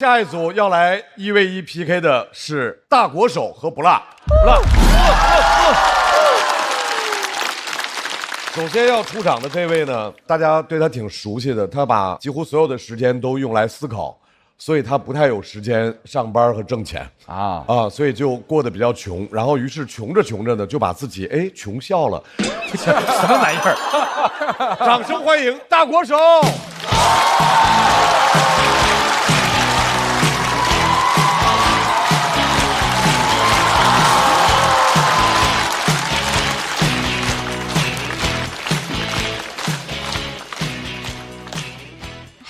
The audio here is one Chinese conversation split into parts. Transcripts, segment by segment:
下一组要来1v1 PK 的是大国手和不辣。不辣。首先要出场的这位呢，大家对他挺熟悉的，他把几乎所有的时间都用来思考，所以他不太有时间上班和挣钱所以就过得比较穷。然后于是穷着穷着呢，就把自己穷笑了。什么玩意儿？掌声欢迎大国手。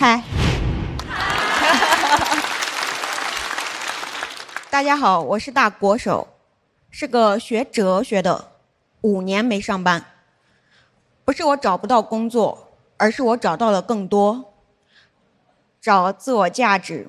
嗨，大家好，我是大国手，是个学哲学的，5年没上班。不是我找不到工作，而是我找到了更多，找自我价值，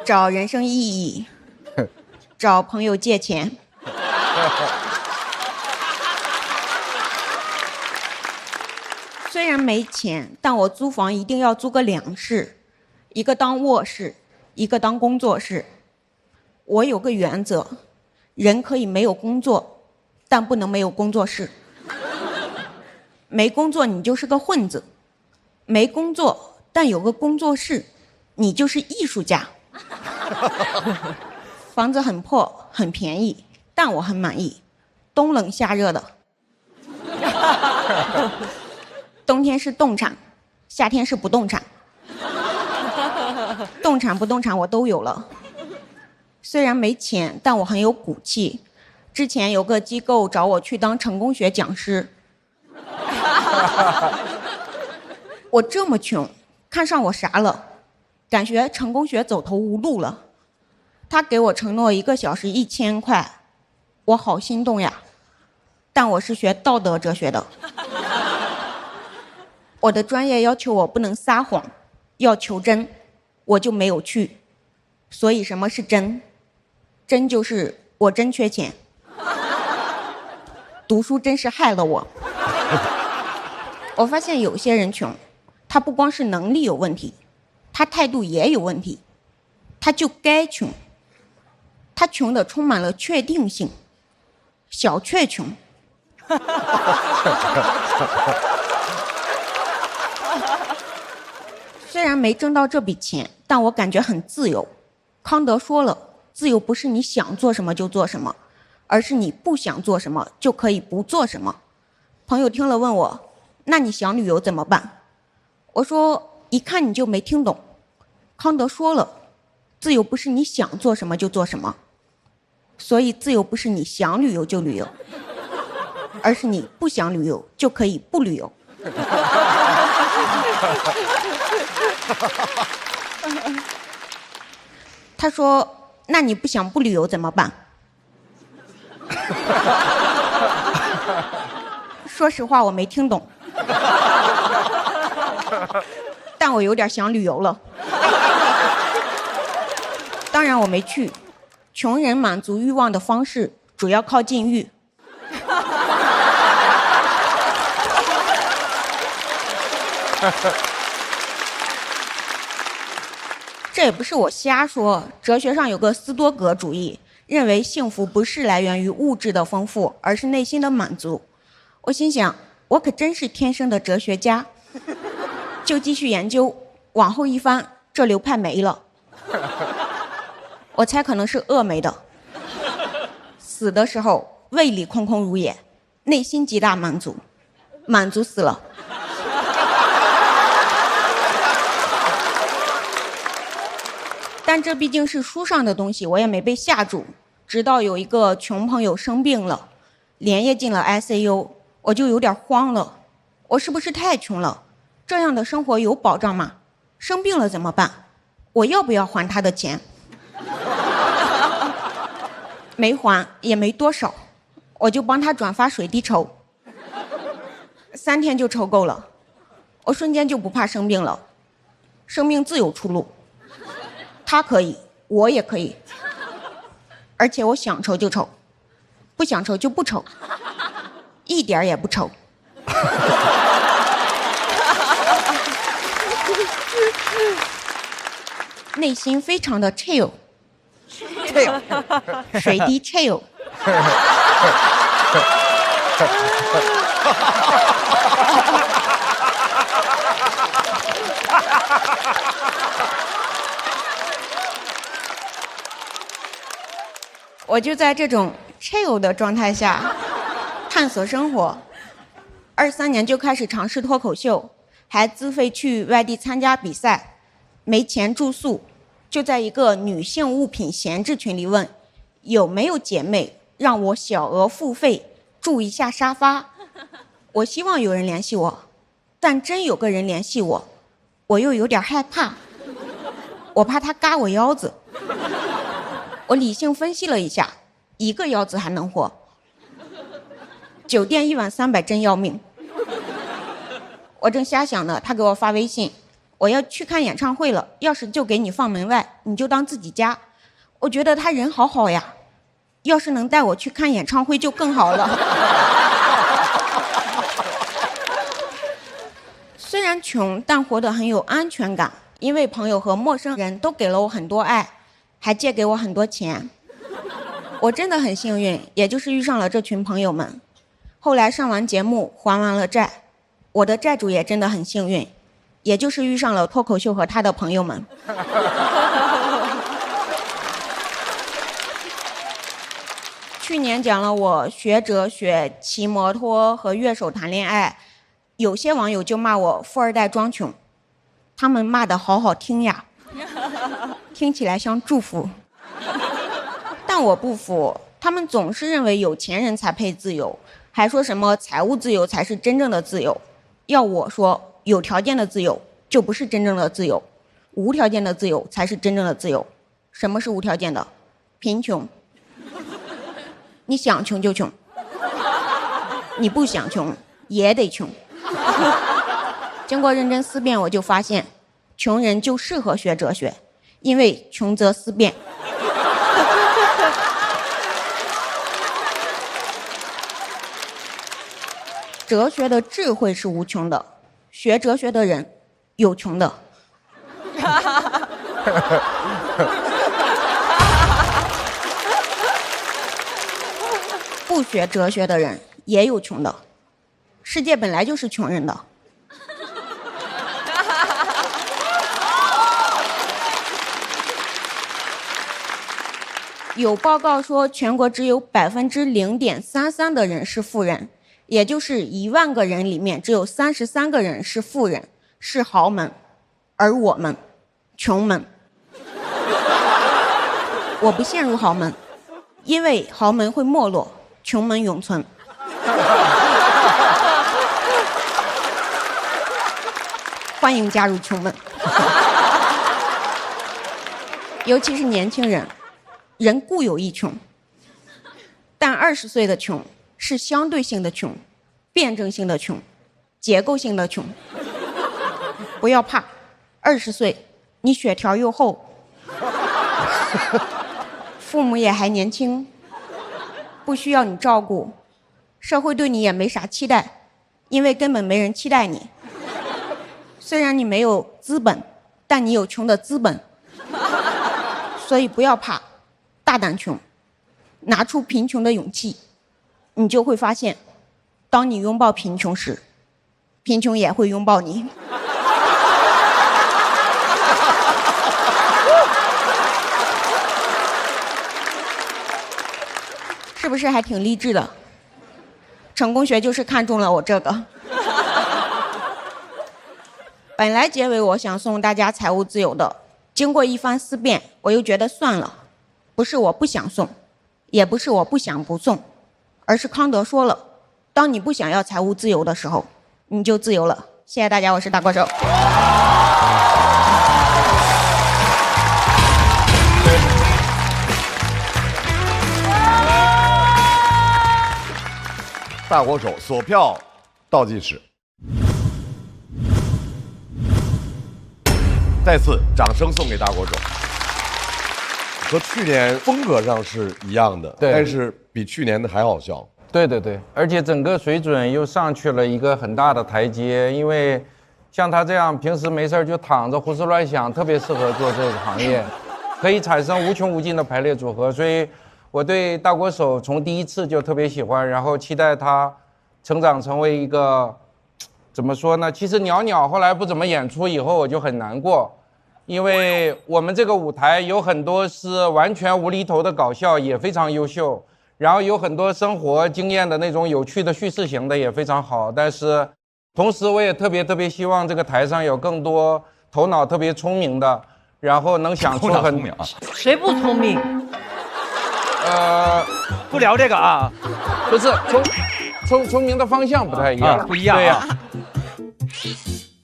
找人生意义，找朋友借钱。虽然没钱，但我租房一定要租个2室，一个当卧室，一个当工作室。我有个原则，人可以没有工作，但不能没有工作室。没工作你就是个混子，没工作但有个工作室，你就是艺术家。房子很破很便宜，但我很满意，冬冷夏热的。冬天是动产，夏天是不动产。动产不动产我都有了。虽然没钱，但我很有骨气。之前有个机构找我去当成功学讲师。我这么穷，看上我啥了？感觉成功学走投无路了。他给我承诺1个小时1000块，我好心动呀。但我是学道德哲学的。我的专业要求我不能撒谎，要求真，我就没有去。所以什么是真？真就是我真缺钱。读书真是害了我。我发现有些人穷，他不光是能力有问题，他态度也有问题。他就该穷。他穷的充满了确定性，小确穷。虽然没挣到这笔钱，但我感觉很自由。康德说了，自由不是你想做什么就做什么，而是你不想做什么就可以不做什么。朋友听了问我，那你想旅游怎么办？我说，一看你就没听懂。康德说了，自由不是你想做什么就做什么，所以自由不是你想旅游就旅游，而是你不想旅游就可以不旅游。他说，那你不想不旅游怎么办？说实话我没听懂，但我有点想旅游了。当然我没去。穷人满足欲望的方式主要靠禁欲。这也不是我瞎说，哲学上有个斯多葛主义，认为幸福不是来源于物质的丰富，而是内心的满足。我心想，我可真是天生的哲学家，就继续研究。往后一翻，这流派没了。我猜可能是饿没的。死的时候胃里空空如也，内心极大满足，满足死了。但这毕竟是书上的东西，我也没被吓住。直到有一个穷朋友生病了，连夜进了 ICU， 我就有点慌了。我是不是太穷了？这样的生活有保障吗？生病了怎么办？我要不要还他的钱？没还也没多少，我就帮他转发水滴筹，3天就筹够了。我瞬间就不怕生病了。生命自有出路，他可以，我也可以。而且我想愁就愁，不想愁就不愁，一点也不愁。内心非常的 chill， 水滴 chill。我就在这种 chill 的状态下探索生活。23年就开始尝试脱口秀，还自费去外地参加比赛，没钱住宿，就在一个女性物品闲置群里问有没有姐妹让我小额付费住一下沙发。我希望有人联系我，但真有个人联系我，我又有点害怕，我怕他嘎我腰子。我理性分析了一下，一个腰子还能活，酒店1晚300真要命。我正瞎想呢，他给我发微信，我要去看演唱会了，要是就给你放门外，你就当自己家。我觉得他人好好呀，要是能带我去看演唱会就更好了。虽然穷，但活得很有安全感，因为朋友和陌生人都给了我很多爱，还借给我很多钱。我真的很幸运，也就是遇上了这群朋友们。后来上完节目还完了债，我的债主也真的很幸运，也就是遇上了脱口秀和他的朋友们。去年讲了我学哲学、骑摩托和乐手谈恋爱，有些网友就骂我富二代装穷，他们骂得好好听呀，听起来像祝福。但我不服，他们总是认为有钱人才配自由，还说什么财务自由才是真正的自由。要我说，有条件的自由就不是真正的自由，无条件的自由才是真正的自由。什么是无条件的？贫穷。你想穷就穷，你不想穷也得穷。经过认真思辨，我就发现，穷人就适合学哲学，因为穷则思辨。哲学的智慧是无穷的，学哲学的人有穷的。不学哲学的人也有穷的，世界本来就是穷人的。有报告说，全国只有0.33%的人是富人，也就是1万个人里面只有33个人是富人，是豪门，而我们穷门。我不陷入豪门，因为豪门会没落，穷门永存。欢迎加入穷门。尤其是年轻人，人固有一穷，但20岁的穷是相对性的穷，辩证性的穷，结构性的穷。不要怕，20岁你血条又厚，父母也还年轻，不需要你照顾，社会对你也没啥期待，因为根本没人期待你。虽然你没有资本，但你有穷的资本，所以不要怕，大胆穷，拿出贫穷的勇气，你就会发现，当你拥抱贫穷时，贫穷也会拥抱你。是不是还挺励志的？成功学就是看中了我这个。本来结尾我想送大家财务自由的，经过一番思辨，我又觉得算了，不是我不想送，也不是我不想不送，而是康德说了，当你不想要财务自由的时候，你就自由了。谢谢大家，我是大国手。大国手锁票倒计时，再次掌声送给大国手。和去年风格上是一样的，对，但是比去年的还好笑。对对对，而且整个水准又上去了一个很大的台阶，因为像他这样平时没事就躺着胡思乱想，特别适合做这个行业，可以产生无穷无尽的排列组合。所以我对大国手从第一次就特别喜欢，然后期待他成长成为一个，怎么说呢？其实袅袅后来不怎么演出以后，我就很难过，因为我们这个舞台有很多是完全无厘头的搞笑，也非常优秀，然后有很多生活经验的那种有趣的叙事型的也非常好，但是同时我也特别希望这个台上有更多头脑特别聪明的，然后能想出很谁不聪明？不聊这个啊，不是聪明的方向不太一样，不一样。对呀。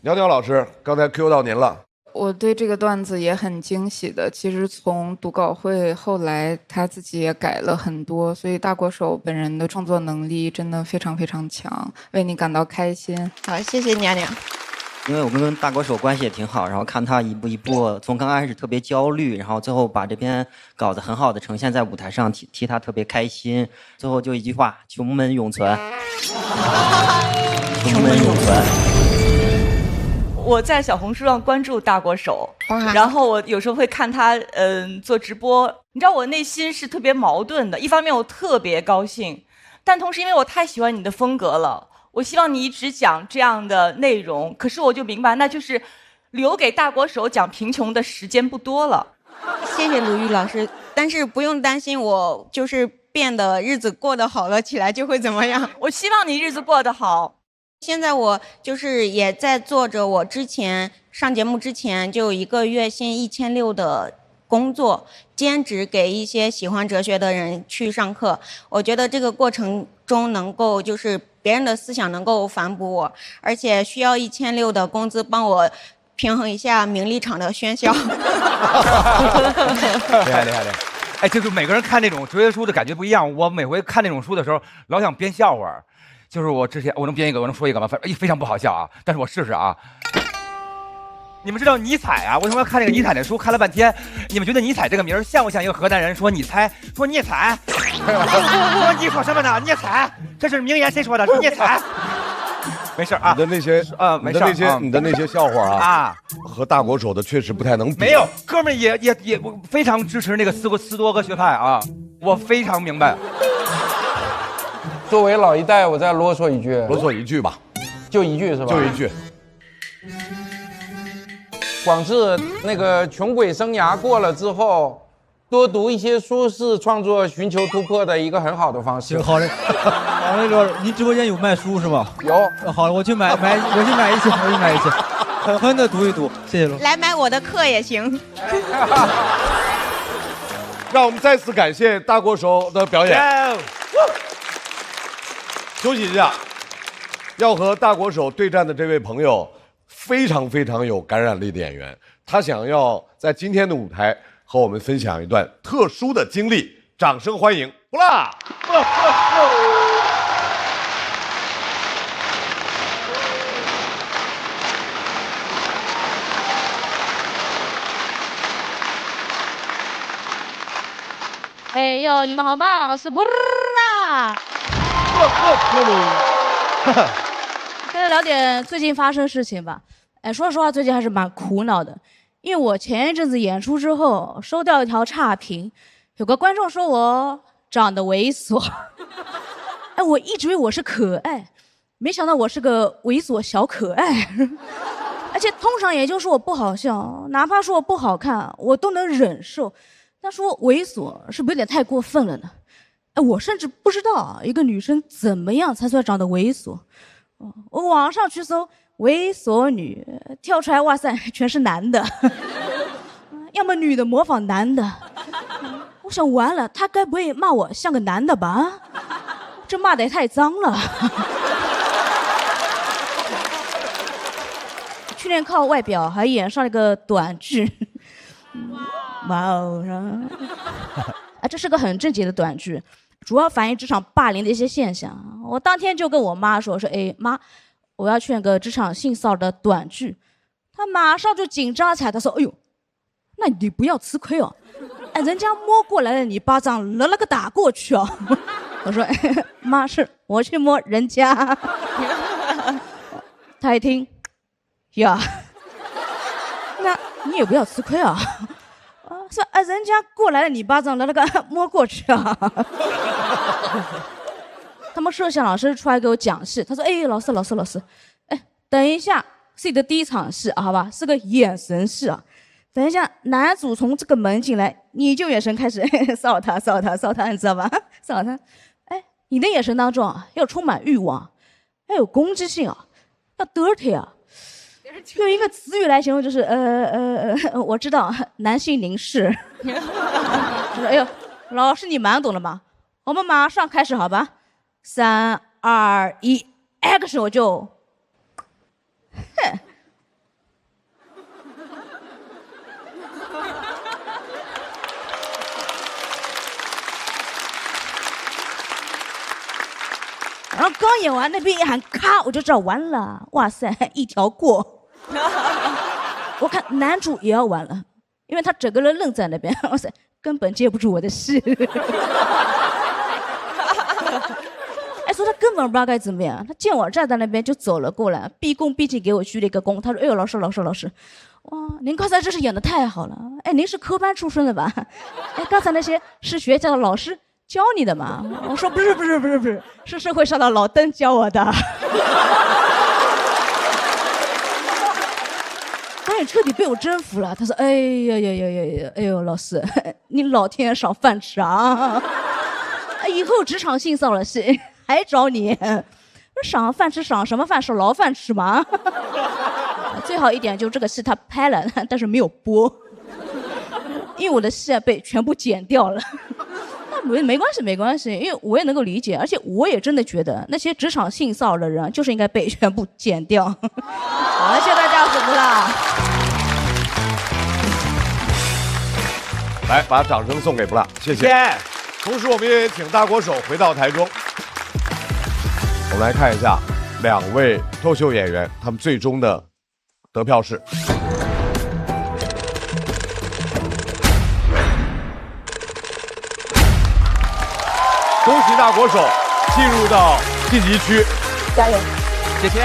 袅袅老师，刚才 Q 到您了。我对这个段子也很惊喜的。其实从读稿会后来，他自己也改了很多，所以大国手本人的创作能力真的非常强，为你感到开心。好，谢谢袅袅。因为我跟大国手关系也挺好，然后看他一步一步，从刚开始特别焦虑，然后最后把这篇稿子很好的呈现在舞台上，替他特别开心。最后就一句话：穷门永存。穷门永存。我在小红书上关注大国手，然后我有时候会看他做直播。你知道我内心是特别矛盾的，一方面我特别高兴，但同时因为我太喜欢你的风格了，我希望你一直讲这样的内容。可是我就明白，那就是留给大国手讲贫穷的时间不多了。谢谢鲁豫老师，但是不用担心，我就是变得日子过得好了起来就会怎么样。我希望你日子过得好。现在我就是也在做着我之前上节目之前就1个月薪1600的工作，兼职给一些喜欢哲学的人去上课。我觉得这个过程中能够就是别人的思想能够反哺我，而且需要1600的工资帮我平衡一下名利场的喧嚣。厉害！哎，就是每个人看这种哲学书的感觉不一样。我每回看那种书的时候，老想编笑话。就是我之前我能编一个，我能说一个吗？非常不好笑啊，但是我试试啊。你们知道尼采啊？为什么要看这个尼采的书？看了半天，你们觉得尼采这个名像不像一个河南人？说你猜，说聂采，说你说什么呢？聂采，这是名言，谁说的？是聂采。没事啊，你的那些没事你的那些笑话啊，和大国手的确实不太能比。没有，哥们也非常支持那个斯多葛学派啊，我非常明白。作为老一代，我再啰嗦一句吧，就一句是吧？就一句。广志那个穷鬼生涯过了之后，多读一些书是创作寻求突破的一个很好的方式。好嘞，好嘞，刘老师，您直播间有卖书是吧？有。好了，我去买一些，狠狠的读一读，谢谢罗。来买我的课也行。让我们再次感谢大国手的表演。休息一下，要和大国手对战的这位朋友，非常有感染力的演员，他想要在今天的舞台和我们分享一段特殊的经历，掌声欢迎呼啦！哎呦，你们好棒！是不啦？跟大家聊点最近发生的事情吧。哎，说实话，最近还是蛮苦恼的，因为我前一阵子演出之后收到一条差评，有个观众说我长得猥琐。哎，我一直以为我是可爱，没想到我是个猥琐小可爱。而且通常也就说我不好笑，哪怕说我不好看，我都能忍受。但说猥琐是不是有点太过分了呢？哎，我甚至不知道一个女生怎么样才算长得猥琐。我网上去搜猥琐女，跳出来哇塞，全是男的，要么女的模仿男的。我想完了，他该不会骂我像个男的吧？这骂的也太脏了。去年靠外表还演上了一个短剧。哇哦！啊，这是个很正经的短剧，主要反映职场霸凌的一些现象。我当天就跟我妈说，哎妈，我要去那个职场性骚扰的短剧。她马上就紧张起来，她说，哎呦，那你不要吃亏哦，哎，人家摸过来了你巴掌，那个打过去哦。我说，哎，妈，是我去摸人家。她一听，呀，那你也不要吃亏啊。说人家过来了，你巴掌的那个摸过去啊。他们摄像老师出来给我讲戏，他说：“哎，老师，哎，等一下，是你的第一场戏啊，好吧，是个眼神戏啊。等一下，男主从这个门进来，你就眼神开始扫他，你知道吧？扫他。哎，你的眼神当中啊，要充满欲望，要有攻击性啊，要 dirty 啊。”用一个词语来形容，就是我知道男性凝视。他说：“哎呦，老师你蛮懂的嘛，我们马上开始好吧？3、2、1 ，action！ 我就，哼。”然后刚演完，那边一喊咔，我就知道完了，哇塞，一条过。我看男主也要完了，因为他整个人愣在那边，哇塞，根本接不住我的戏。哎，说他根本不知道该怎么样，他见我站在那边就走了过来，毕恭毕敬给我鞠了一个躬。他说：“哎呦，老师，哇，您刚才真是演得太好了。哎，您是科班出身的吧？哎，刚才那些是学校的老师教你的吗？”我说：“不是，是社会上的老登教我的。”导演彻底被我征服了。他说：“哎呦，老师，你老天赏饭吃啊！以后职场性骚扰戏还找你，赏饭吃赏什么饭？是牢饭吃吗？最好一点就这个戏他拍了，但是没有播，因为我的戏被全部剪掉了。没关系，因为我也能够理解，而且我也真的觉得那些职场性骚扰的人就是应该被全部剪掉。好，谢谢大家，辛苦了。来，把掌声送给不辣，谢谢。同时，我们也请大国手回到台中。我们来看一下2位脱口秀演员他们最终的得票是。恭喜大国手进入到晋级区，加油！谢谢。